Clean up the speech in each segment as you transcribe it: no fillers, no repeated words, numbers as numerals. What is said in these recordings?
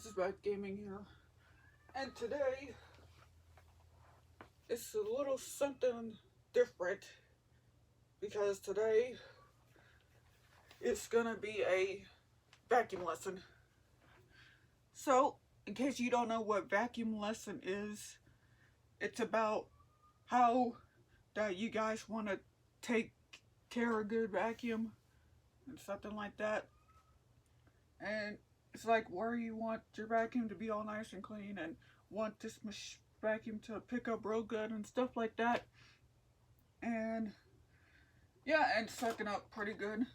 This is Bad Gaming here, and today it's a little something different because today it's gonna be a vacuum lesson. So, in case you don't know what vacuum lesson is, it's about how that you guys want to take care of a good vacuum and something like that. And it's like where you want your vacuum to be all nice and clean and want this vacuum to pick up real good and stuff like that. And yeah, and sucking up pretty good.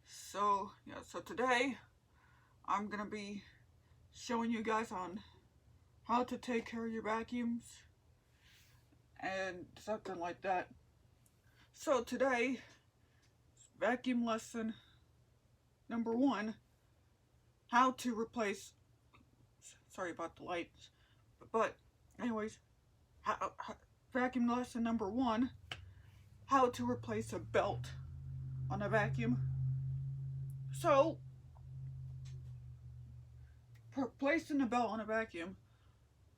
So yeah, so today I'm gonna be showing you guys on how to take care of your vacuums and something like that. So today, vacuum lesson number 1, how to replace, sorry about the lights, but anyways, vacuum lesson number 1, how to replace a belt on a vacuum. So, replacing a belt on a vacuum,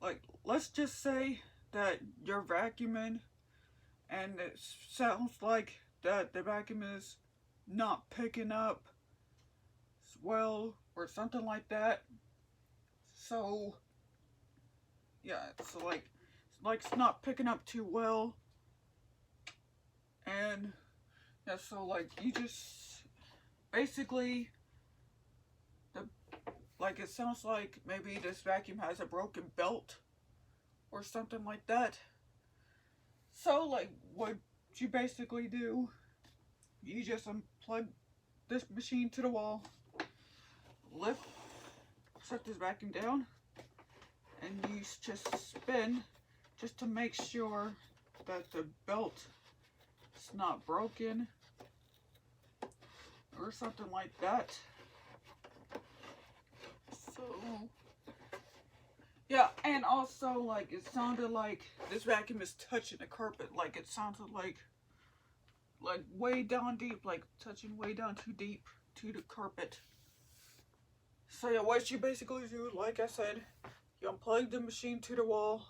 like, let's just say that you're vacuuming and it sounds like that the vacuum is not picking up well or something like that. So yeah, so like it's not picking up too well, and yeah, so like you just basically it sounds like maybe this vacuum has a broken belt or something like that. So like what you basically do, you just unplug this machine to the wall, set this vacuum down, and you just spin just to make sure that the belt is not broken or something like that. So yeah, and also like it sounded like this vacuum is touching the carpet. Like it sounded like way down deep, like touching way down too deep to the carpet. So yeah, what you basically do, like I said, you unplug the machine to the wall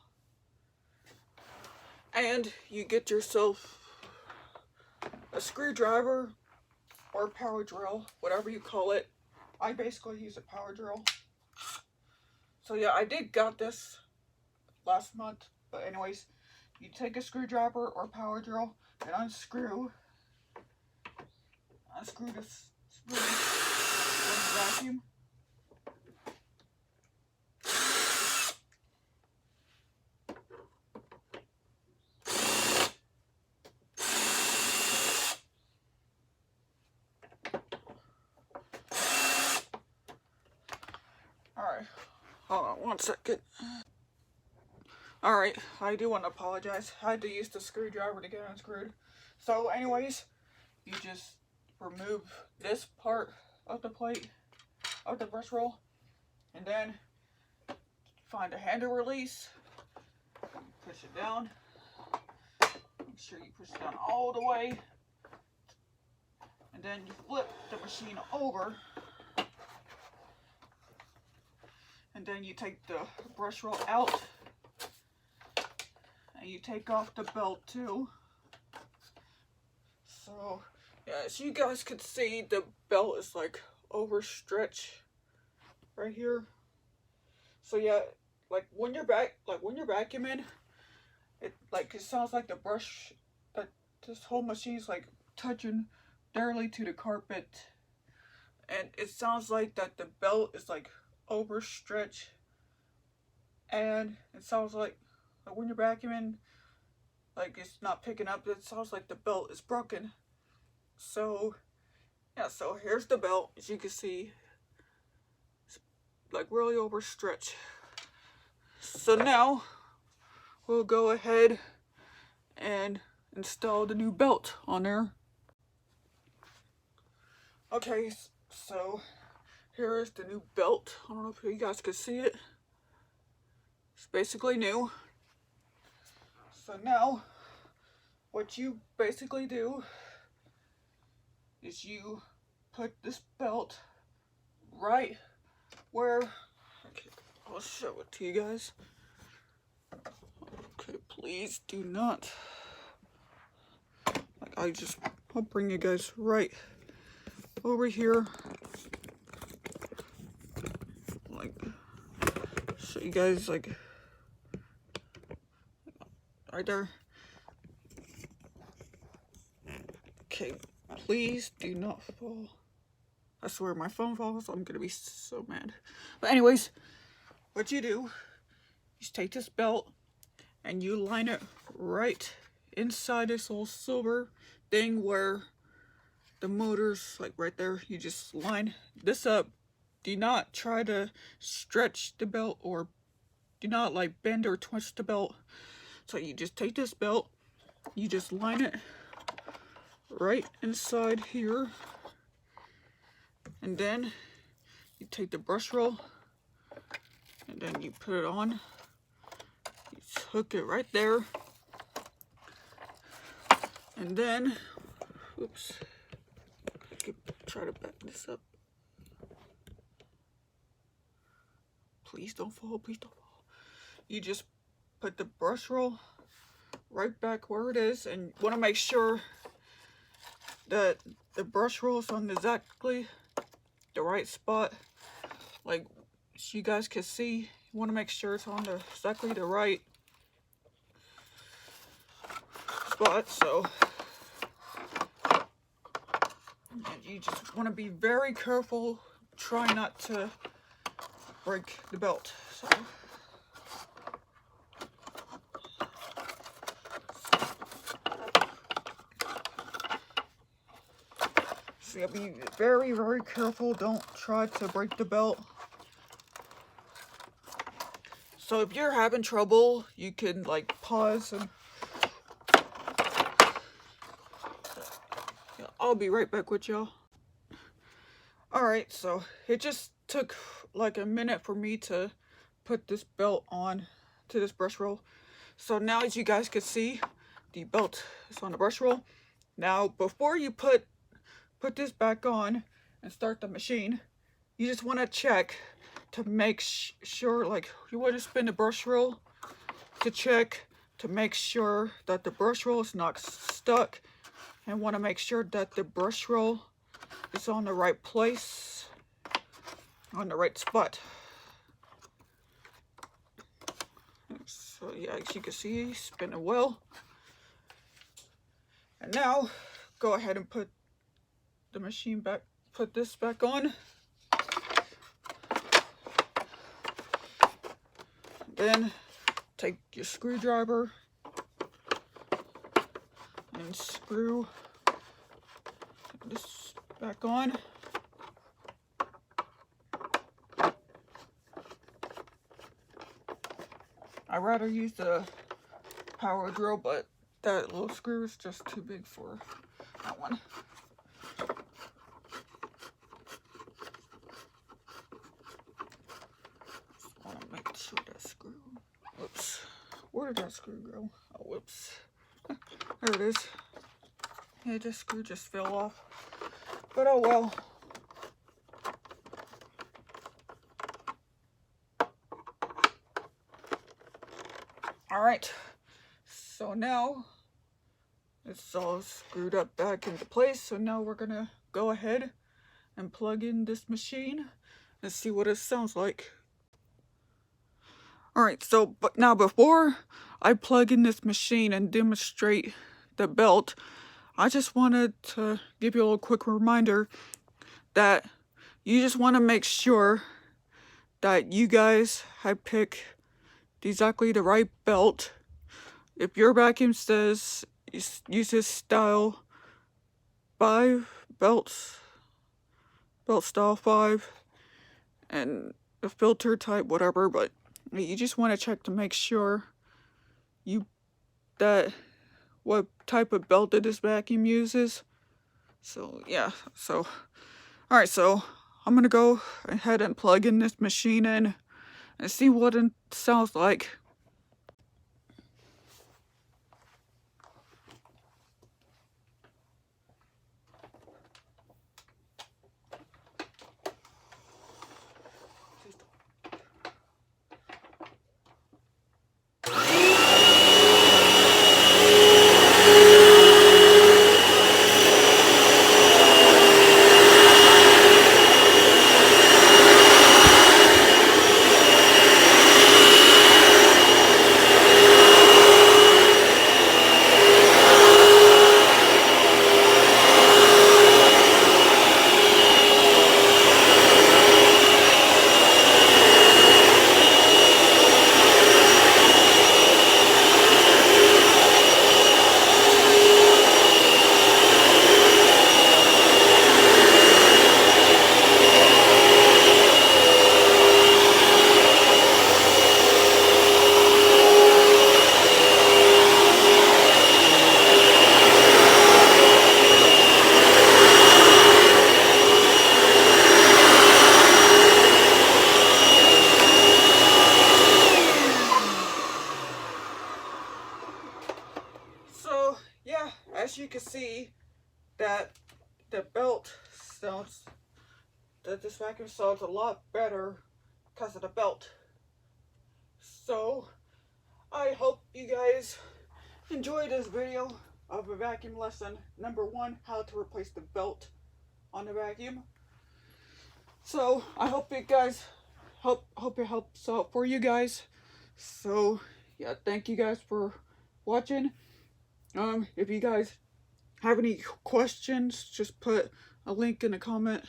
and you get yourself a screwdriver or a power drill, whatever you call it. I basically use a power drill. So yeah, I got this last month, but anyways, you take a screwdriver or power drill and unscrew this vacuum. Alright, hold on 1 second. Alright, I do want to apologize. I had to use the screwdriver to get unscrewed. So anyways, you just remove this part of the plate, of the brush roll, and then find a handle release, push it down, make sure you push it down all the way, and then you flip the machine over, and then you take the brush roll out, and you take off the belt too. So yeah, as you guys can see, the belt is like overstretched right here. So yeah, like when you're vacuuming, it sounds like the brush, that this whole machine's like touching barely to the carpet, and it sounds like that the belt is like overstretched, and it sounds like when you're vacuuming, like it's not picking up. It sounds like the belt is broken. So yeah, so here's the belt. As you can see, it's like really overstretched. So now we'll go ahead and install the new belt on there. Okay, so here is the new belt. I don't know if you guys can see it. It's basically new. So now what you basically do is you put this belt right where I'll show it to you guys. Okay, please do not. I'll bring you guys right over here. Like, show you guys, like, right there. Okay, please do not fall. I swear, my phone falls, I'm gonna be so mad. But anyways, what you do, you just take this belt and you line it right inside this little silver thing where the motor's like right there. You just line this up. Do not try to stretch the belt or do not like bend or twist the belt. So you just take this belt, you just line it right inside here, and then you take the brush roll and then you put it on. You hook it right there, and then, oops, I could try to back this up. Please don't fall, please don't fall. You just put the brush roll right back where it is, and you want to make sure that the brush roll is on exactly the right spot. Like, so you guys can see, you want to make sure it's on exactly the right spot. So, and you just want to be very careful. Try not to break the belt. So you'll be very, very careful. Don't try to break the belt. So if you're having trouble, you can like pause and I'll be right back with y'all. Alright, so it just took like a minute for me to put this belt on to this brush roll. So now, as you guys can see, the belt is on the brush roll. Now, before you put this back on and start the machine, you just want to check to make sure, like, you want to spin the brush roll to check to make sure that the brush roll is not stuck, and want to make sure that the brush roll is on the right place, on the right spot. So yeah, as you can see, spinning well. And now, go ahead and put the machine back, put this back on. Then take your screwdriver and screw this back on. I'd rather use the power drill, but that little screw is just too big for that one. Just want to make sure that screw, whoops, where did that screw go? Oh, whoops, there it is. Yeah, this screw just fell off, but oh well. Alright, so now it's all screwed up back into place. So now we're gonna go ahead and plug in this machine and see what it sounds like. Alright, so but now before I plug in this machine and demonstrate the belt, I just wanted to give you a little quick reminder that you just want to make sure that you guys have picked exactly the right belt. If your vacuum says use this style 5 belts, belt style 5, and the filter type whatever, but you just want to check to make sure that what type of belt that this vacuum uses. So yeah, so alright, so I'm gonna go ahead and plug in this machine in and see what it sounds like. can see that the belt sounds, that this vacuum sounds a lot better because of the belt. So I hope you guys enjoyed this video of a vacuum lesson number 1, how to replace the belt on the vacuum. So I hope it guys hope it helps out for you guys. So yeah, thank you guys for watching. If you guys have any questions, just put a link in the comment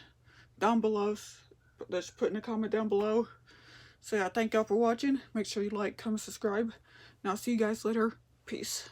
down below. Just put in the comment down below. So yeah, thank y'all for watching. Make sure you like, comment, subscribe, and I'll see you guys later. Peace.